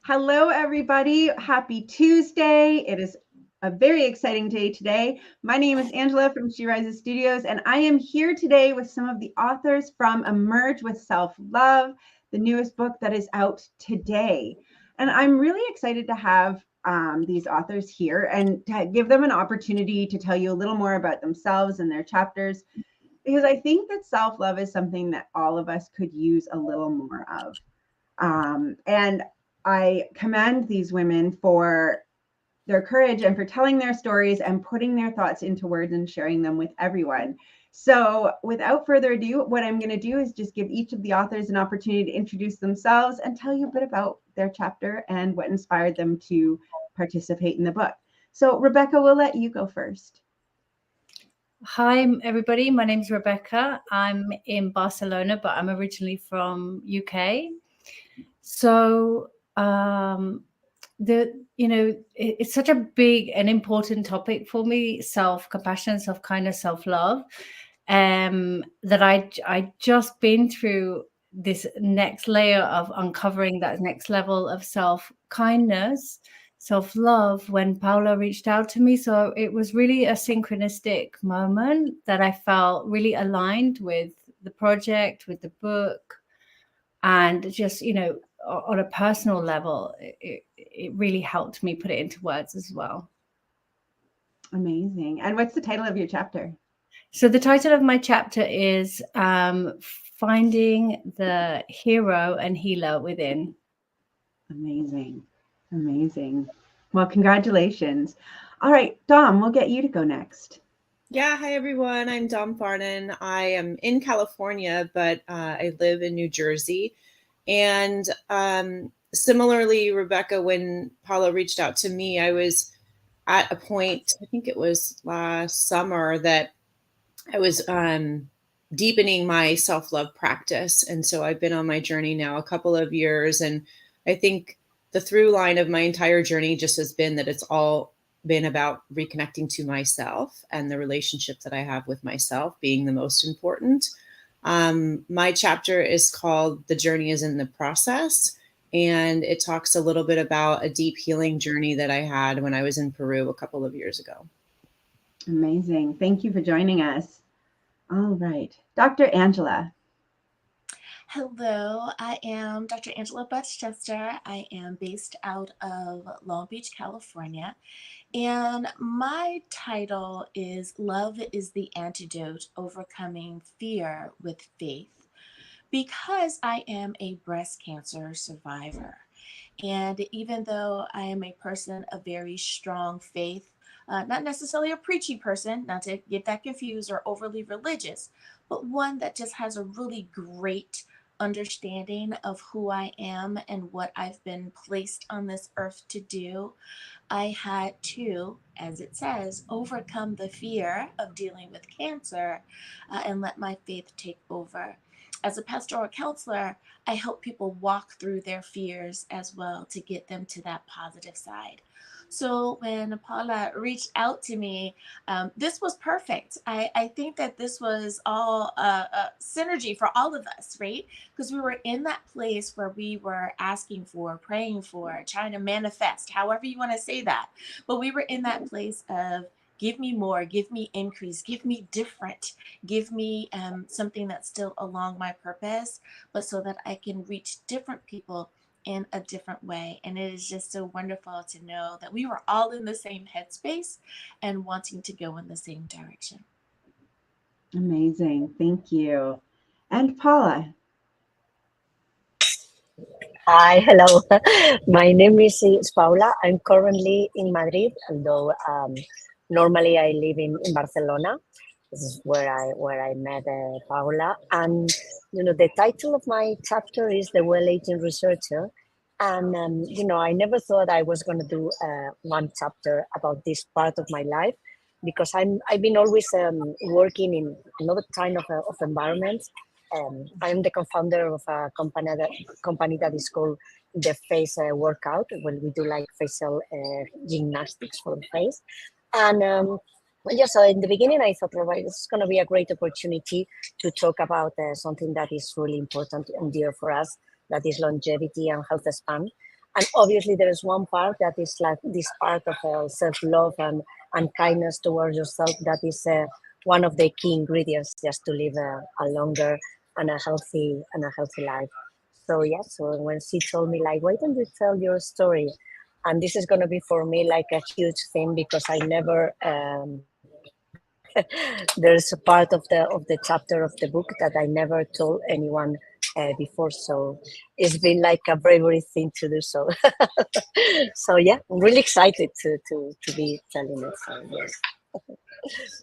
Hello, everybody. Happy Tuesday. It is a very exciting day today. My name is Angela from She Rises Studios, and I am here today with some of the authors from Emerge with Self-Love, the newest book that is out today. And I'm really excited to have these authors here and to give them an opportunity to tell you a little more about themselves and their chapters, because I think that self-love is something that all of us could use a little more of. And I commend these women for their courage and for telling their stories and putting their thoughts into words and sharing them with everyone. So without further ado, what I'm going to do is just give each of the authors an opportunity to introduce themselves and tell you a bit about their chapter and what inspired them to participate in the book. So Rebecca, we'll let you go first. Hi, everybody. My name's Rebecca. I'm in Barcelona, but I'm originally from UK. So, it's such a big and important topic for me, self-compassion, self-kindness, self-love, that I just been through this next layer of uncovering that next level of self-kindness, self-love when Paula reached out to me. So it was really a synchronistic moment that I felt really aligned with the project, with the book, and just, on a personal level, it really helped me put it into words as well. Amazing. And what's the title of your chapter? So the title of my chapter is Finding the Hero and Healer Within. Amazing. Amazing. Well, congratulations. All right, Dom, we'll get you to go next. Yeah, hi everyone. I'm Dom Farnan. I am in California, but I live in New Jersey. And similarly, Rebecca, when Paula reached out to me, I was at a point, I think it was last summer, that I was deepening my self-love practice. And so I've been on my journey now a couple of years. And I think the through line of my entire journey just has been that it's all been about reconnecting to myself and the relationship that I have with myself being the most important. My chapter is called The Journey is in the Process. And it talks a little bit about a deep healing journey that I had when I was in Peru a couple of years ago. Amazing. Thank you for joining us. All right. Dr. Angela. Hello, I am Dr. Angela Butchester. I am based out of Long Beach, California. And my title is Love is the Antidote, Overcoming Fear with Faith, because I am a breast cancer survivor. And even though I am a person of very strong faith, not necessarily a preachy person, not to get that confused or overly religious, but one that just has a really great understanding of who I am and what I've been placed on this earth to do, I had to, as it says, overcome the fear of dealing with cancer and let my faith take over. As a pastoral counselor, I help people walk through their fears as well to get them to that positive side. So when Paula reached out to me, this was perfect. I think that this was all synergy for all of us, right? Because we were in that place where we were asking for, praying for, trying to manifest, however you want to say that. But we were in that place of give me more, give me increase, give me different, give me something that's still along my purpose, but so that I can reach different people in a different way. And it is just so wonderful to know that we were all in the same headspace and wanting to go in the same direction. Amazing. Thank you. And Paula. Hi, hello. My name is Paula. I'm currently in Madrid, although normally I live in Barcelona. This is where I met Paula. And the title of my chapter is The Well-Aging Researcher. And I never thought I was going to do one chapter about this part of my life, because I've been always working in another kind of environment. I'm the co-founder of a company that is called the Face Workout, where we do like facial gymnastics for the face. And so in the beginning, I thought, well, this is going to be a great opportunity to talk about something that is really important and dear for us, that is longevity and health span. And obviously there is one part that is like this part of self-love and kindness towards yourself that is one of the key ingredients just to live a longer and a healthy life. So yeah, so when she told me like, why don't you tell your story? And this is going to be for me like a huge thing because I never there's a part of the chapter of the book that I never told anyone before, so it's been like a bravery thing to do so. So yeah, I'm really excited to be telling it. So yes.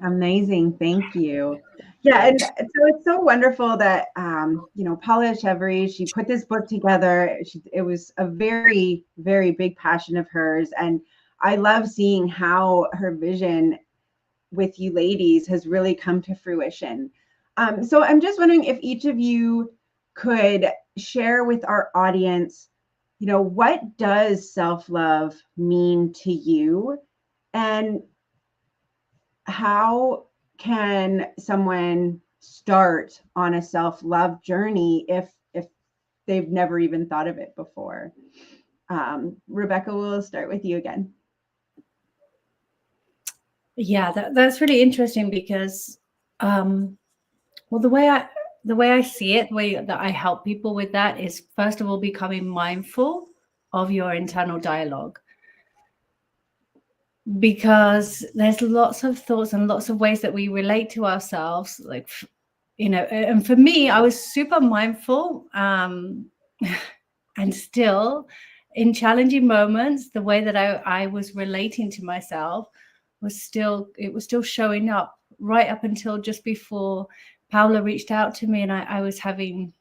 Amazing. Thank you. Yeah. And so it's so wonderful that, Paula Echeverri, she put this book together. It was a very, very big passion of hers. And I love seeing how her vision with you ladies has really come to fruition. So I'm just wondering if each of you could share with our audience, what does self-love mean to you? And how can someone start on a self-love journey if they've never even thought of it before? Rebecca, we'll start with you again. Yeah, that's really interesting because, well, the way I see it, the way that I help people with that is, first of all, becoming mindful of your internal dialogue. Because there's lots of thoughts and lots of ways that we relate to ourselves, like, and for me, I was super mindful, and still in challenging moments, the way that I was relating to myself was still showing up right up until just before Paula reached out to me, and I was having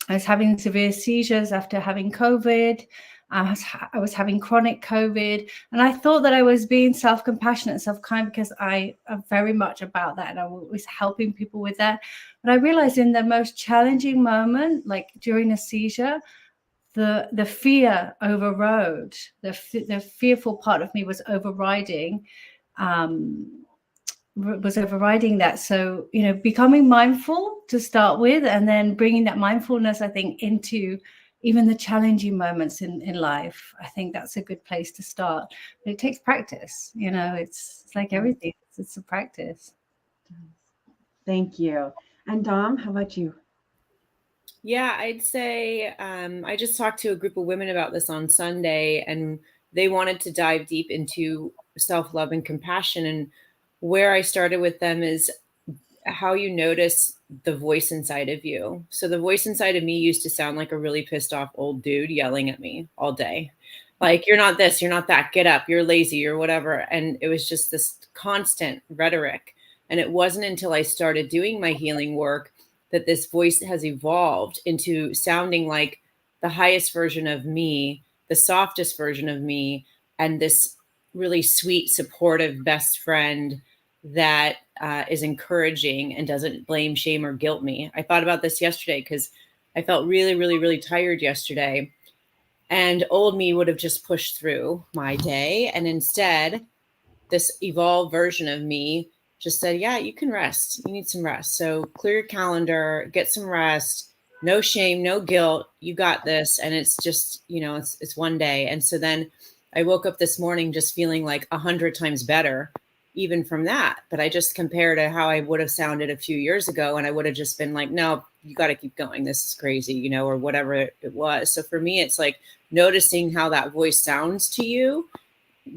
severe seizures after having COVID. I was having chronic COVID, and I thought that I was being self-compassionate and self-kind because I am very much about that, and I was helping people with that. But I realized in the most challenging moment, like during a seizure, the fear overrode. The fearful part of me was overriding. That. So, becoming mindful to start with, and then bringing that mindfulness, I think, into even the challenging moments in life. I think that's a good place to start. But it takes practice. It's like everything. It's a practice. Thank you. And Dom, how about you? Yeah, I'd say I just talked to a group of women about this on Sunday, and they wanted to dive deep into self-love and compassion. And where I started with them is how you notice the voice inside of you. So the voice inside of me used to sound like a really pissed off old dude yelling at me all day. Like, you're not this, you're not that, get up, you're lazy, you're whatever. And it was just this constant rhetoric. And it wasn't until I started doing my healing work that this voice has evolved into sounding like the highest version of me, the softest version of me, and this really sweet, supportive best friend that is encouraging and doesn't blame, shame, or guilt me. I thought about this yesterday because I felt really, really, really tired yesterday. And old me would have just pushed through my day. And instead, this evolved version of me just said, yeah, you can rest. You need some rest. So clear your calendar, get some rest. No shame, no guilt. You got this. And it's just, it's one day. And so then I woke up this morning just feeling like 100 times better, even from that. But I just compared to how I would have sounded a few years ago. And I would have just been like, no, you got to keep going. This is crazy, or whatever it was. So for me, it's like noticing how that voice sounds to you,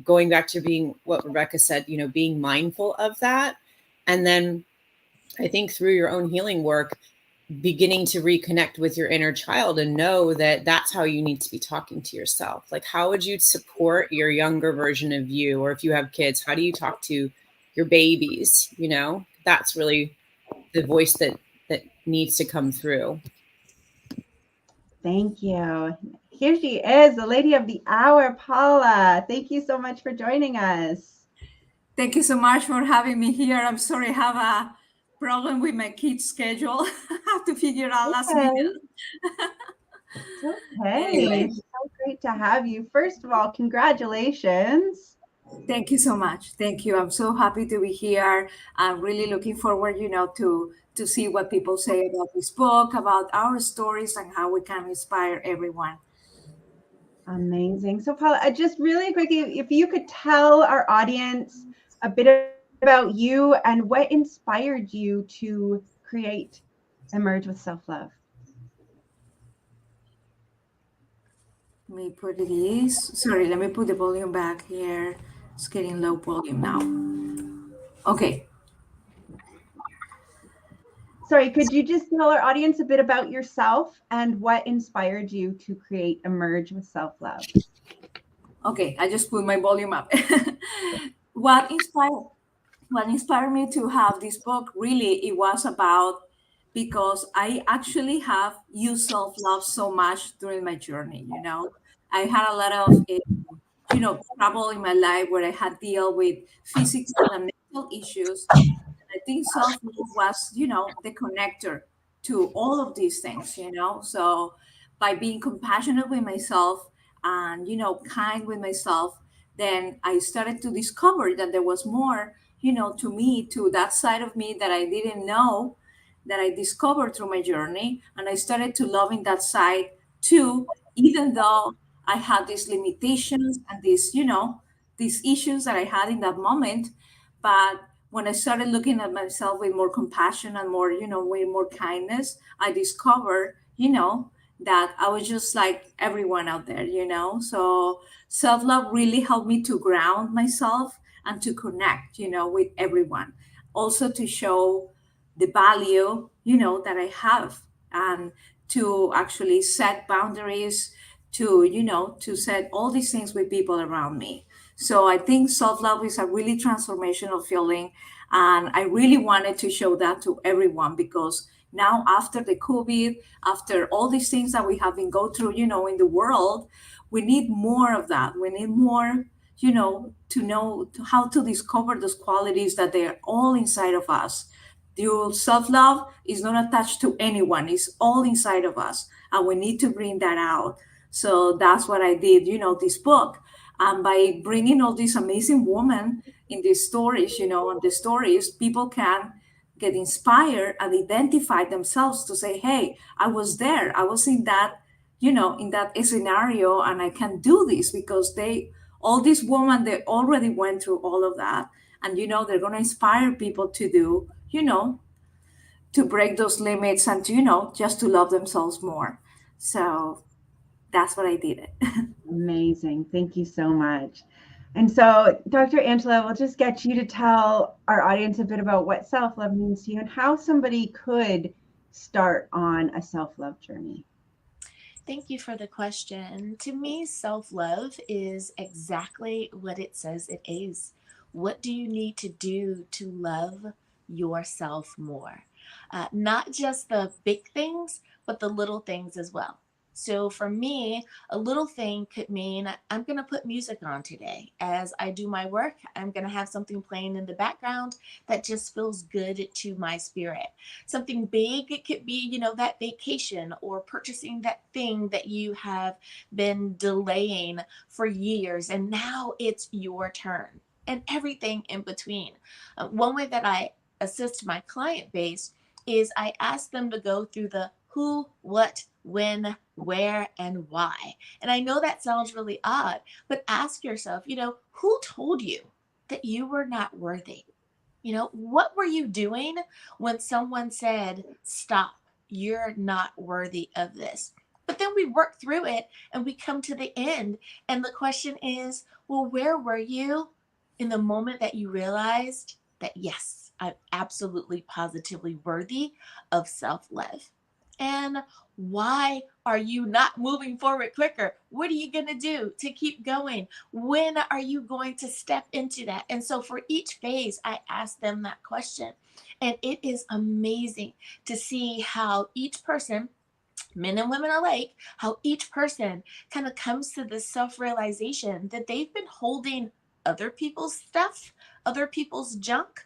going back to being what Rebecca said, being mindful of that. And then I think through your own healing work, beginning to reconnect with your inner child and know that that's how you need to be talking to yourself. Like, how would you support your younger version of you? Or if you have kids, how do you talk to your babies? That's really the voice that needs to come through. Thank you. Here she is, the lady of the hour, Paula. Thank you so much for joining us. Thank you so much for having me here. I'm sorry, I have a problem with my kids' schedule. I have to figure out last minute. Okay. Anyway. It's so great to have you. First of all, congratulations. Thank you so much. Thank you. I'm so happy to be here. I'm really looking forward, to see what people say about this book, about our stories, and how we can inspire everyone. Amazing. So Paula, just really quickly, if you could tell our audience a bit about you and what inspired you to create Emerge with Self-Love. Let me put this. Sorry, let me put the volume back here. It's getting low volume now. Okay. Sorry, could you just tell our audience a bit about yourself and what inspired you to create Emerge with Self-Love? Okay, I just put my volume up. what inspired what inspired me to have this book, really, it was about, because I actually have used self-love so much during my journey. I had a lot of trouble in my life where I had deal with physical and mental issues. I think self-love was, the connector to all of these things. So by being compassionate with myself and, kind with myself, then I started to discover that there was more, to me, to that side of me that I didn't know, that I discovered through my journey. And I started to loving that side too, even though I had these limitations and these issues that I had in that moment. But when I started looking at myself with more compassion and more, way more kindness, I discovered, that I was just like everyone out there. So self love really helped me to ground myself and to connect, with everyone. Also to show the value, that I have, and to actually set boundaries, to set all these things with people around me. So I think self love is a really transformational feeling. And I really wanted to show that to everyone, because now, after the COVID, after all these things that we have been go through, in the world, we need more of that. We need more, to know how to discover those qualities that they're all inside of us. Your self love is not attached to anyone, it's all inside of us. And we need to bring that out. So that's what I did, this book. And by bringing all these amazing women in these stories, on the stories, people can get inspired and identify themselves to say, hey, I was there. I was in that, in that scenario, and I can do this because all these women, they already went through all of that. And, they're going to inspire people to do, to break those limits and to, just to love themselves more. So that's what I did. Amazing. Thank you so much. And so, Dr. Angela, we'll just get you to tell our audience a bit about what self-love means to you and how somebody could start on a self-love journey. Thank you for the question. To me, self-love is exactly what it says it is. What do you need to do to love yourself more? Not just the big things, but the little things as well. So for me, a little thing could mean I'm going to put music on today. As I do my work, I'm going to have something playing in the background that just feels good to my spirit. Something big, it could be, that vacation or purchasing that thing that you have been delaying for years and now it's your turn, and everything in between. One way that I assist my client base is I ask them to go through the who, what, when, where, and why. And I know that sounds really odd, but ask yourself, who told you that you were not worthy? What were you doing when someone said, stop, you're not worthy of this? But then we work through it and we come to the end. And the question is, well, where were you in the moment that you realized that, yes, I'm absolutely positively worthy of self-love? And why are you not moving forward quicker? What are you going to do to keep going? When are you going to step into that? And so for each phase, I ask them that question. And it is amazing to see how each person, men and women alike, how each person kind of comes to this self-realization that they've been holding other people's stuff, other people's junk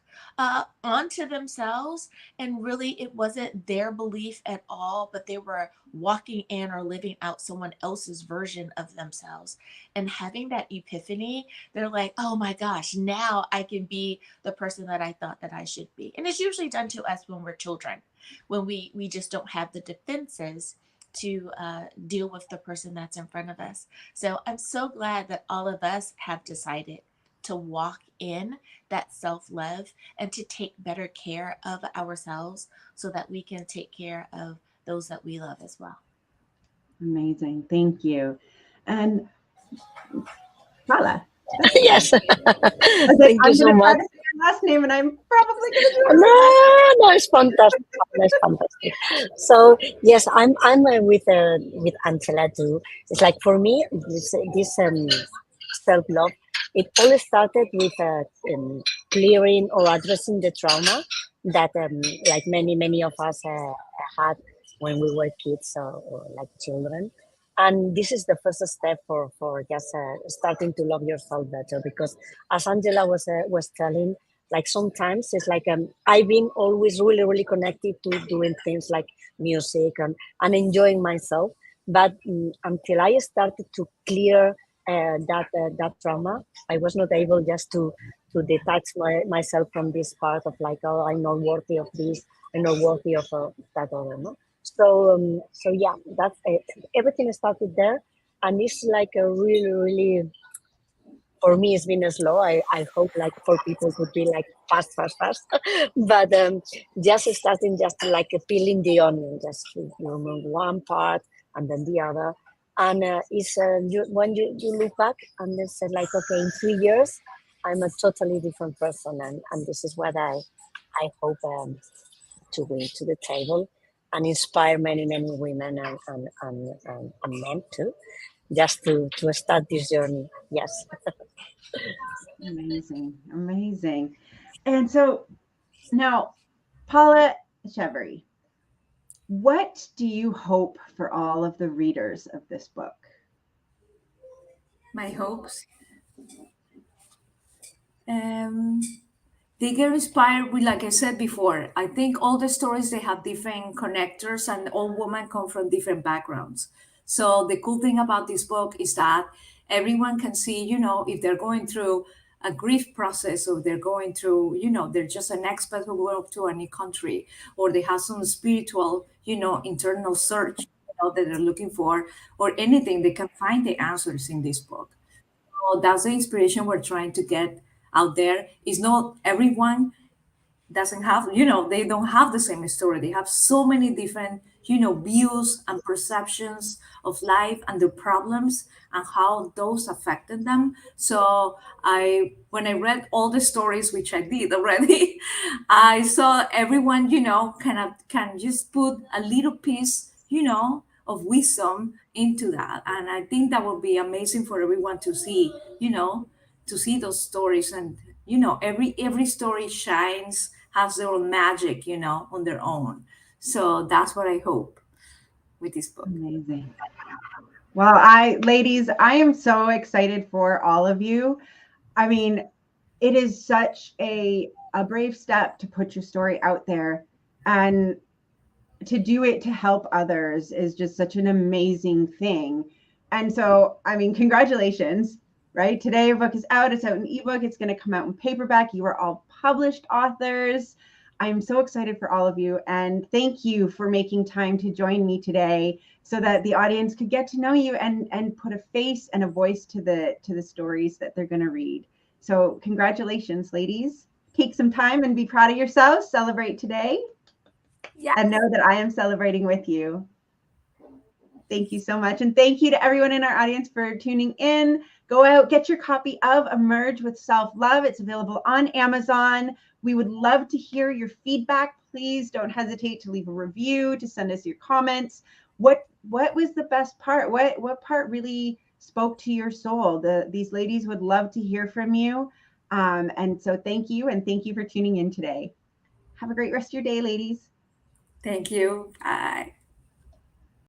onto themselves. And really, it wasn't their belief at all, but they were walking in or living out someone else's version of themselves. And having that epiphany, they're like, oh my gosh, now I can be the person that I thought that I should be. And it's usually done to us when we're children, when we just don't have the defenses to deal with the person that's in front of us. So I'm so glad that all of us have decided to walk in that self-love and to take better care of ourselves so that we can take care of those that we love as well. Amazing. Thank you. And Paula. Yes. I was like, Thank you I'm so going to try much. to say your last name and I'm probably going to do it No, it's fantastic. It's fantastic. So yes, I'm with Angela too. It's like for me, this self love. It all started with clearing or addressing the trauma that like many of us had when we were kids or like children. And this is the first step for just starting to love yourself better, because as Angela was telling, like sometimes it's like I've been always really connected to doing things like music and enjoying myself, but until I started to clear that trauma, I was not able just to detach myself from this part of like, oh, I'm not worthy of this, I'm not worthy of that other, no. So yeah, that's it. Everything started there, and it's like a really, for me it's been slow. I hope like for people would be like fast. But just starting just like peeling the onion, just one part and then the other. And it's when you look back and it's like, okay, in 3 years I'm a totally different person, and this is what I hope to bring to the table and inspire many women and men too, just to start this journey. Yes. Amazing. And so now, Paula Echeverri, what do you hope for all of the readers of this book? My hopes. Um, they get inspired with, like I said before, I think all the stories, they have different connectors and all women come from different backgrounds. So the cool thing about this book is that everyone can see, if they're going through a grief process, or they're going through, they're just an expat who went to a new country, or they have some spiritual, internal search, that they're looking for, or anything, they can find the answers in this book. So that's the inspiration we're trying to get out there. Is not everyone doesn't have, they don't have the same story. They have so many different, views and perceptions of life and their problems and how those affected them. So when I read all the stories, which I did already, I saw everyone, kind of can just put a little piece, of wisdom into that. And I think that would be amazing for everyone to see, to see those stories. And every story shines, has their own magic, on their own. So that's what I hope with this book. Amazing. Well, ladies, I am so excited for all of you. I mean, it is such a brave step to put your story out there, and to do it to help others is just such an amazing thing. And so, I mean, congratulations, right? Today your book is out. It's out in ebook. It's going to come out in paperback. You are all published authors. I'm so excited for all of you. And thank you for making time to join me today so that the audience could get to know you and put a face and a voice to the stories that they're going to read. So congratulations, ladies. Take some time and be proud of yourselves. Celebrate today. Yeah. And know that I am celebrating with you. Thank you so much. And thank you to everyone in our audience for tuning in. Go out, get your copy of Emerge with Self-Love. It's available on Amazon. We would love to hear your feedback. Please don't hesitate to leave a review, to send us your comments. What was the best part? What part really spoke to your soul? These ladies would love to hear from you. And so thank you. And thank you for tuning in today. Have a great rest of your day, ladies. Thank you. Bye.